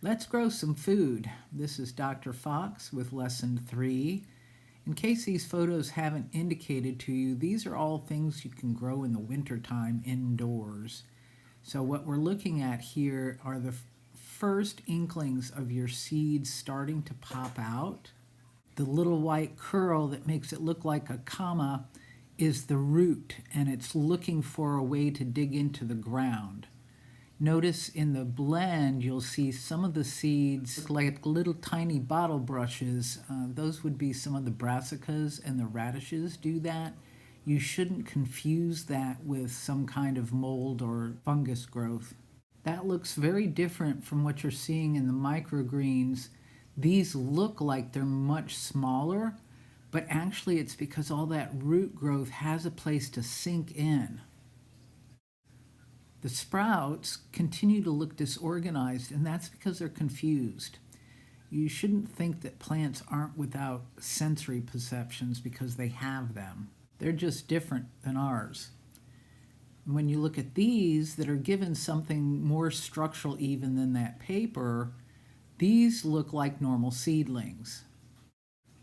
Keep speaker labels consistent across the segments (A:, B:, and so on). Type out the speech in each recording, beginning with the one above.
A: Let's grow some food. This is Dr. Fox with Lesson 3. In case these photos haven't indicated to you, these are all things you can grow in the wintertime indoors. So what we're looking at here are the first inklings of your seeds starting to pop out. The little white curl that makes it look like a comma is the root, and it's looking for a way to dig into the ground. Notice in the blend, you'll see some of the seeds look like little tiny bottle brushes. Those would be some of the brassicas, and the radishes do that. You shouldn't confuse that with some kind of mold or fungus growth. That looks very different from what you're seeing in the microgreens. These look like they're much smaller, but actually it's because all that root growth has a place to sink in. The sprouts continue to look disorganized, and that's because they're confused. You shouldn't think that plants aren't without sensory perceptions because they have them. They're just different than ours. When you look at these that are given something more structural even than that paper, these look like normal seedlings.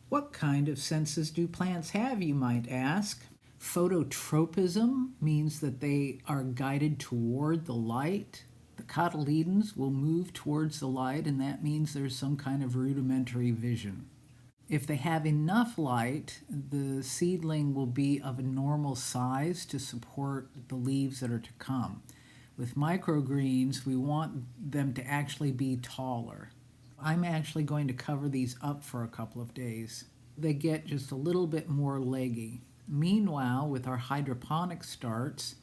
A: What kind of senses do plants have, you might ask? Phototropism means that they are guided toward the light. The cotyledons will move towards the light, and that means there's some kind of rudimentary vision. If they have enough light, the seedling will be of a normal size to support the leaves that are to come. With microgreens, we want them to actually be taller. I'm actually going to cover these up for a couple of days. They get just a little bit more leggy. Meanwhile, with our hydroponic starts,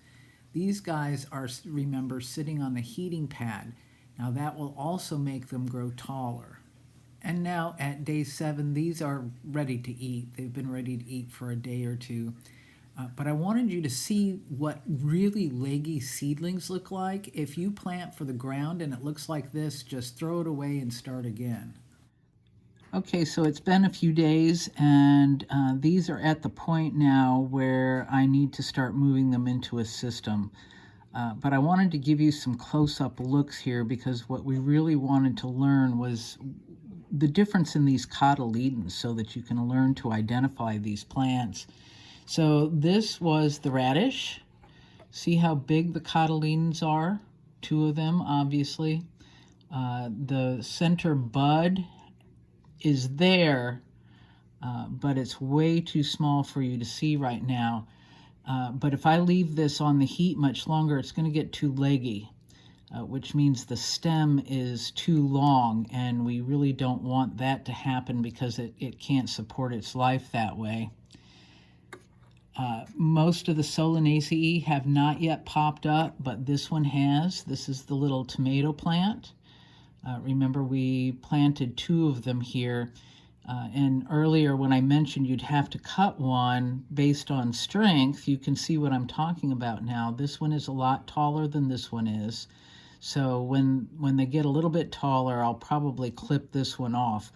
A: these guys are, remember, sitting on the heating pad. Now that will also make them grow taller. And now at day 7, these are ready to eat. They've been ready to eat for a day or two. But I wanted you to see what really leggy seedlings look like. If you plant for the ground and it looks like this, just throw it away and start again. Okay, so it's been a few days, and these are at the point now where I need to start moving them into a system. But I wanted to give you some close-up looks here because what we really wanted to learn was the difference in these cotyledons so that you can learn to identify these plants. So this was the radish. See how big the cotyledons are? 2 of them, obviously. The center bud is there, but it's way too small for you to see right now. But if I leave this on the heat much longer, it's going to get too leggy, which means the stem is too long, and we really don't want that to happen because it can't support its life that way. Most of the Solanaceae have not yet popped up, but this one has. This is the little tomato plant. Remember, we planted 2 of them here. And earlier when I mentioned you'd have to cut one based on strength, you can see what I'm talking about now. This one is a lot taller than this one is. So when they get a little bit taller, I'll probably clip this one off.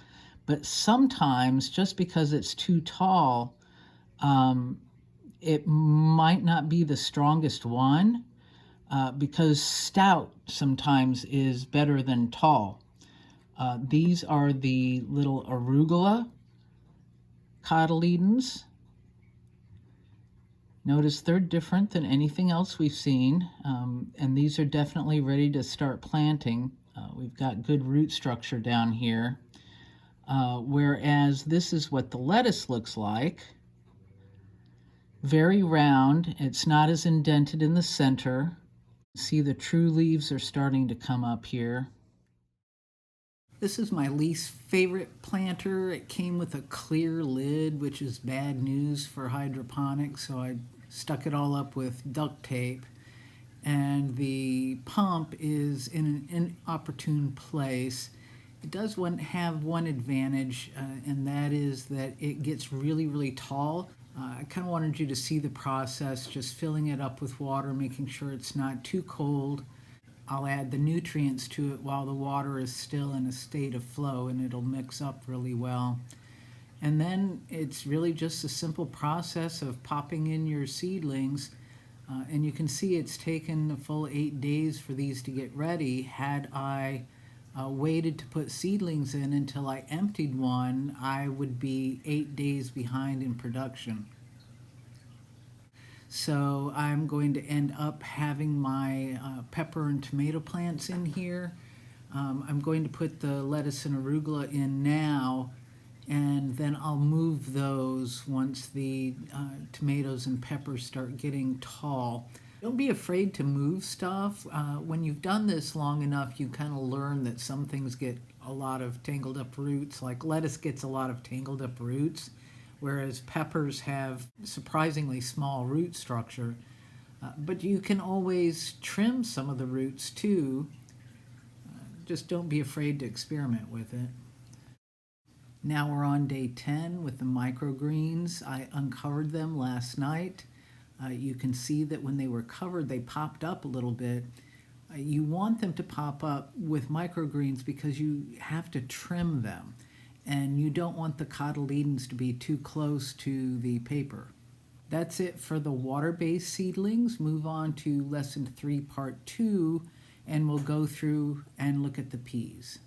A: But sometimes, just because it's too tall, it might not be the strongest one. Because stout sometimes is better than tall. These are the little arugula cotyledons. Notice they're different than anything else we've seen, and these are definitely ready to start planting. We've got good root structure down here, whereas this is what the lettuce looks like. Very round. It's not as indented in the center. See, the true leaves are starting to come up here. This is my least favorite planter. It came with a clear lid, which is bad news for hydroponics, so I stuck it all up with duct tape. And the pump is in an inopportune place. It does have one advantage, and that is that it gets really, really tall. I kind of wanted you to see the process, just filling it up with water, making sure it's not too cold. I'll add the nutrients to it while the water is still in a state of flow, and it'll mix up really well. And then it's really just a simple process of popping in your seedlings. And you can see it's taken a full 8 days for these to get ready. Had I waited to put seedlings in until I emptied one, I would be 8 days behind in production. So I'm going to end up having my pepper and tomato plants in here. I'm going to put the lettuce and arugula in now, and then I'll move those once the tomatoes and peppers start getting tall. Don't be afraid to move stuff. When you've done this long enough, you kind of learn that some things get a lot of tangled up roots, like lettuce gets a lot of tangled up roots, whereas peppers have surprisingly small root structure. But you can always trim some of the roots too. Just don't be afraid to experiment with it. Now we're on day 10 with the microgreens. I uncovered them last night. You can see that when they were covered, they popped up a little bit. You want them to pop up with microgreens because you have to trim them, and you don't want the cotyledons to be too close to the paper. That's it for the water-based seedlings. Move on to lesson 3, part 2, and we'll go through and look at the peas.